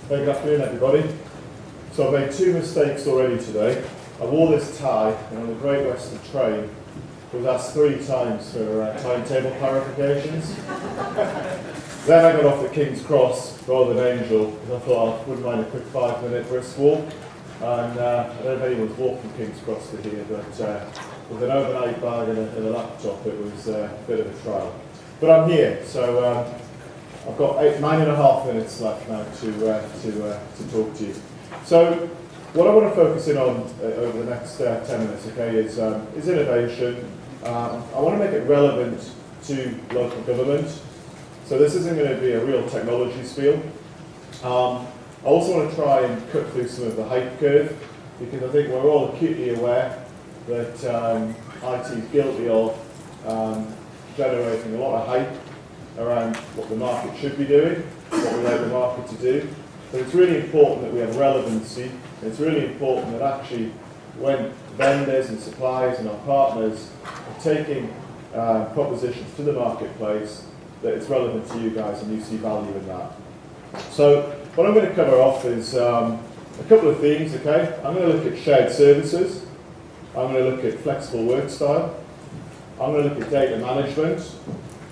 Good afternoon, everybody. So I've made two mistakes already today. I wore this tie, and on the Great Western train, was asked 3 times for timetable clarifications. Then I got off the King's Cross rather than Angel, because I thought I wouldn't mind a quick 5-minute brisk walk. And I don't know if anyone's walked from King's Cross to here, but with an overnight bag and a laptop, it was a bit of a trial. But I'm here, so I've got 9.5 minutes left now to talk to you. So what I want to focus in on over the next 10 minutes, okay, is innovation. I want to make it relevant to local government. So this isn't going to be a real technology spiel. I also want to try and cut through some of the hype curve, because I think we're all acutely aware that IT is guilty of generating a lot of hype around what the market should be doing, what we like the market to do. But it's really important that we have relevancy. It's really important that actually when vendors and suppliers and our partners are taking propositions to the marketplace, that it's relevant to you guys and you see value in that. So what I'm going to cover off is a couple of themes, okay? I'm going to look at shared services. I'm going to look at flexible work style. I'm going to look at data management.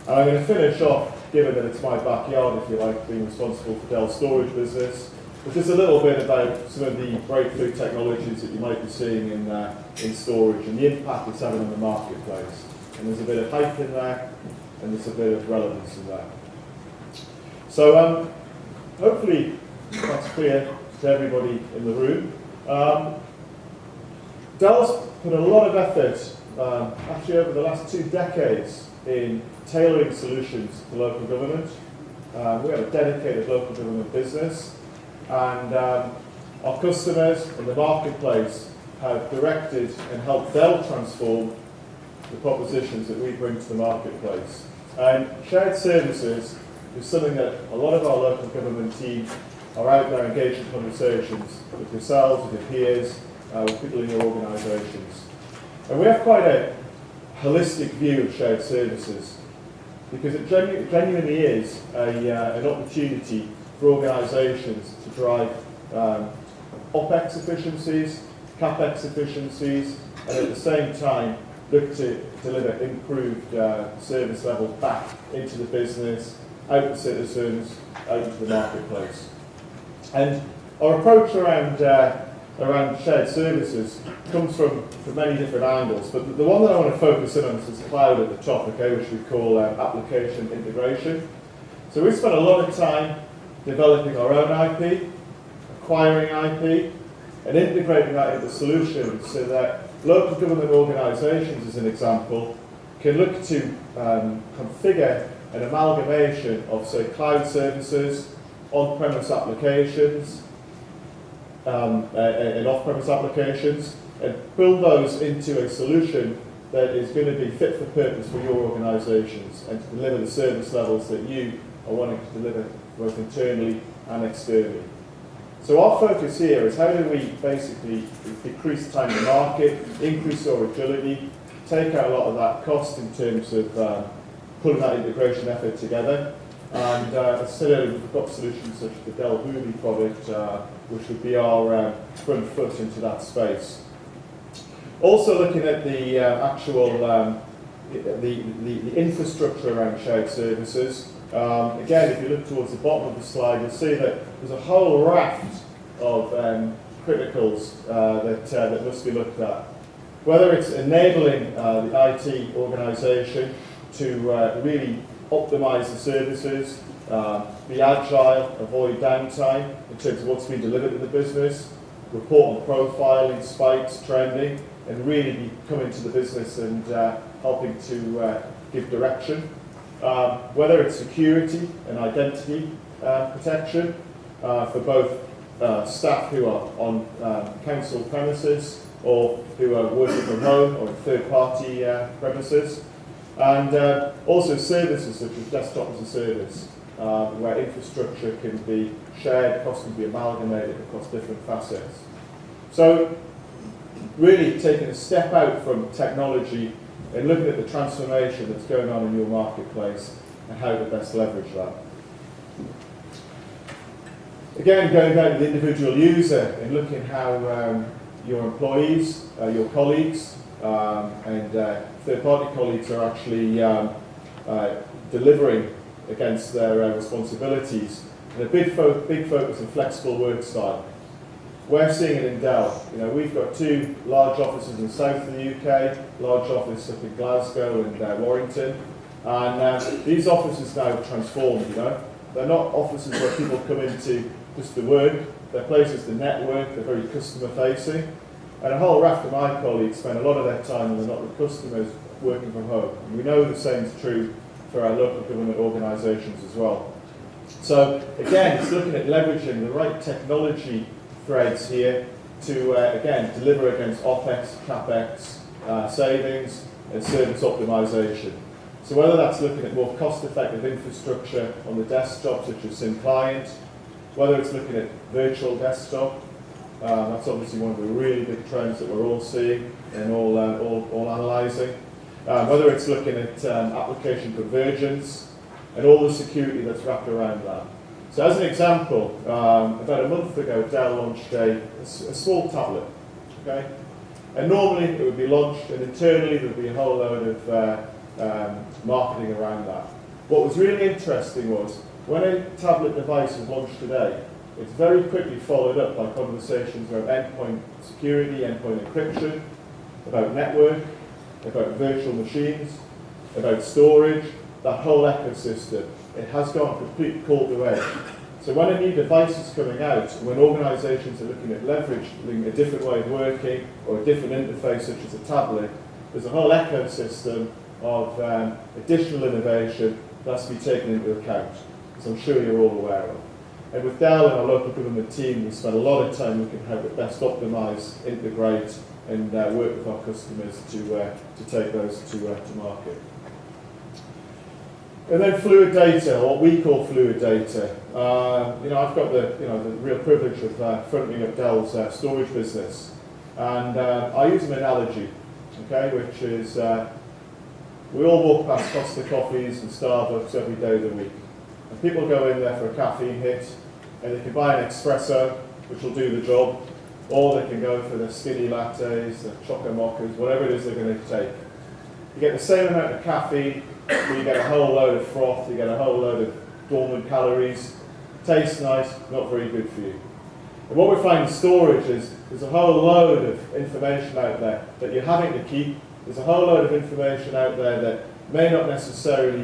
And I'm going to finish off, given that it's my backyard, if you like, being responsible for Dell storage business, with just a little bit about some of the breakthrough technologies that you might be seeing in storage and the impact it's having on the marketplace. And there's a bit of hype in there, and there's a bit of relevance in there. So hopefully that's clear to everybody in the room. Dell's put a lot of effort, actually over the last 2 decades, in tailoring solutions to local government. We have a dedicated local government business, and our customers in the marketplace have directed and helped Dell transform the propositions that we bring to the marketplace. And shared services is something that a lot of our local government team are out there engaged in conversations with yourselves, with your peers, with people in your organisations. And we have quite a holistic view of shared services, because it genuinely is an opportunity for organisations to drive OPEX efficiencies, CAPEX efficiencies, and at the same time look to deliver improved service level back into the business, out to citizens, out into the marketplace. And our approach around shared services comes from many different angles, but the one that I want to focus in on is this cloud at the top, okay, which we call application integration. So we've spent a lot of time developing our own IP, acquiring IP, and integrating that into solutions so that local government organisations, as an example, can look to configure an amalgamation of, say, cloud services, on-premise applications, and off-premise applications, and build those into a solution that is going to be fit for purpose for your organisations and to deliver the service levels that you are wanting to deliver both internally and externally. So our focus here is how do we basically decrease time to market, increase our agility, take out a lot of that cost in terms of pulling that integration effort together. And as I said earlier, we've got solutions such as the Dell Hooli product, which would be our front foot into that space. Also looking at the actual the infrastructure around shared services. Again, if you look towards the bottom of the slide, you'll see that there's a whole raft of criticals that must be looked at. Whether it's enabling the IT organisation to really optimise the services, be agile, avoid downtime in terms of what's being delivered to the business, report on profiling, spikes, trending, and really be coming to the business and helping to give direction. Whether it's security and identity protection for both staff who are on council premises or who are working from home or third-party premises. And also services such as desktop as a service, where infrastructure can be shared, costs can be amalgamated across different facets. So really taking a step out from technology and looking at the transformation that's going on in your marketplace and how to best leverage that. Again, going down to the individual user and looking how your employees, your colleagues, and third-party colleagues are actually delivering against their responsibilities. And a big focus on flexible work style. We're seeing it in Dell. You know, we've got 2 large offices in the south of the UK, large office up in Glasgow and Warrington. And these offices now transformed, you know. They're not offices where people come into just to work. They're places to network, they're very customer facing. And a whole raft of my colleagues spend a lot of their time when they're not with customers working from home. And we know the same is true for our local government organisations as well. So again, it's looking at leveraging the right technology threads here to, again, deliver against OPEX, CAPEX savings and service optimization. So whether that's looking at more cost-effective infrastructure on the desktop, such as Sim Client, whether it's looking at virtual desktop, that's obviously one of the really big trends that we're all seeing and all analysing. Whether it's looking at application convergence and all the security that's wrapped around that. So as an example, about a month ago, Dell launched a small tablet, okay? And normally it would be launched and internally there would be a whole load of marketing around that. What was really interesting was when a tablet device was launched today, it's very quickly followed up by conversations around endpoint security, endpoint encryption, about network, about virtual machines, about storage, that whole ecosystem. It has gone completely call to edge. So when a new device is coming out, when organisations are looking at leveraging a different way of working or a different interface such as a tablet, there's a whole ecosystem of additional innovation that has to be taken into account, as I'm sure you're all aware of. And with Dell and our local government team, we spend a lot of time looking at how to best optimise, integrate and work with our customers to take those to market. And then fluid data, or what we call fluid data. You know, I've got the real privilege of fronting up Dell's storage business, and I use an analogy, okay, which is we all walk past Costa Coffees and Starbucks every day of the week, and people go in there for a caffeine hit, and they can buy an espresso, which will do the job, or they can go for their skinny lattes, their choco mochas, whatever it is they're going to take. You get the same amount of caffeine, but you get a whole load of froth, you get a whole load of dormant calories. Tastes nice, not very good for you. And what we find in storage is there's a whole load of information out there that you're having to keep. There's a whole load of information out there that may not necessarily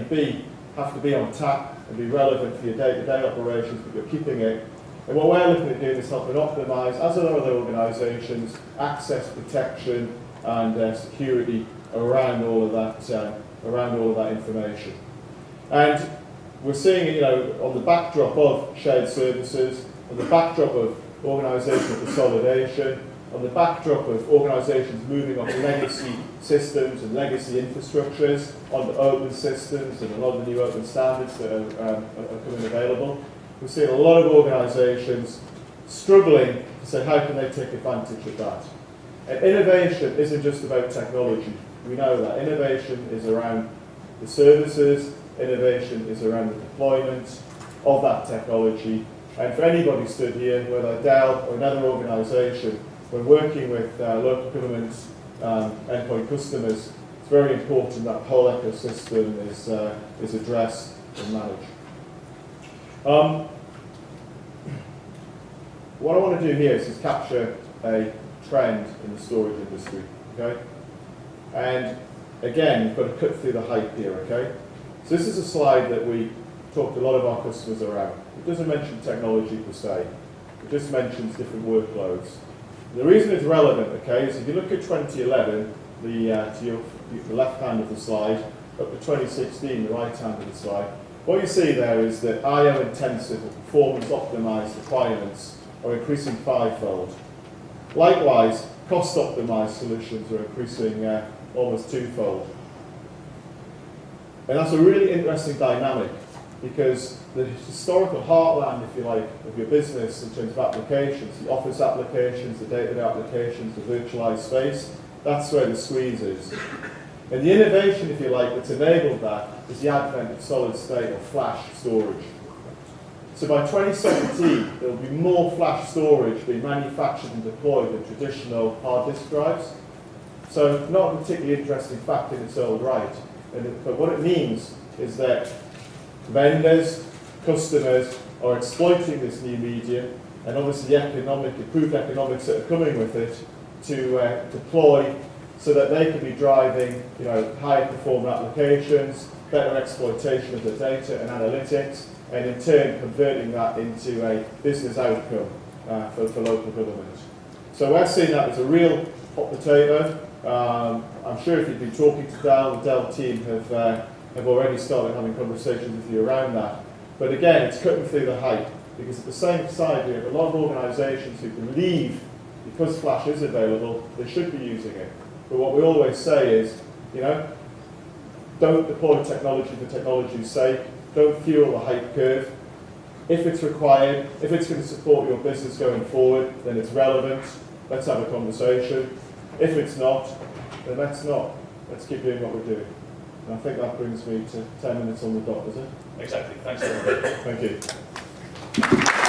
have to be on tap and be relevant for your day-to-day operations, but you're keeping it. And what we're looking at doing is helping optimise, as are other organisations, access, protection and security around all of that information. And we're seeing it, you know, on the backdrop of shared services, on the backdrop of organisational consolidation, on the backdrop of organisations moving off legacy systems and legacy infrastructures onto open systems and a lot of the new open standards that are coming available. We're seeing a lot of organisations struggling to say how can they take advantage of that. And innovation isn't just about technology. We know that. Innovation is around the services, innovation is around the deployment of that technology. And for anybody stood here, whether Dell or another organisation, when working with local governments, endpoint customers, it's very important that whole ecosystem is addressed and managed. What I want to do here is capture a trend in the storage industry, okay? And again, you've got to cut through the hype here, okay? So this is a slide that we talked to a lot of our customers around. It doesn't mention technology per se. It just mentions different workloads. The reason it's relevant, okay, is if you look at 2011, to the left hand of the slide, up to 2016, the right hand of the slide, what you see there is that I/O intensive or performance optimized requirements are increasing fivefold. Likewise, cost optimized solutions are increasing almost twofold. And that's a really interesting dynamic because the historical heartland, if you like, of your business in terms of applications, the office applications, the data applications, the virtualized space, that's where the squeeze is. And the innovation, if you like, that's enabled that is the advent of solid state or flash storage. So by 2017, there will be more flash storage being manufactured and deployed than traditional hard disk drives. So not a particularly interesting fact in its own right. But what it means is that vendors, customers are exploiting this new medium, and obviously the improved economics that are coming with it to deploy so that they can be driving, higher performing applications, better exploitation of the data and analytics, and in turn converting that into a business outcome for local government. So we're seeing that as a real hot potato. I'm sure if you've been talking to Dell, the Dell team have already started having conversations with you around that. But again, it's cutting through the hype, because at the same side we have a lot of organisations who believe because flash is available, they should be using it. But what we always say is, don't deploy technology for technology's sake. Don't fuel the hype curve. If it's required, if it's going to support your business going forward, then it's relevant. Let's have a conversation. If it's not, then let's not. Let's keep doing what we're doing. And I think that brings me to 10 minutes on the dot, does it? Exactly. Thanks very much. Thank you.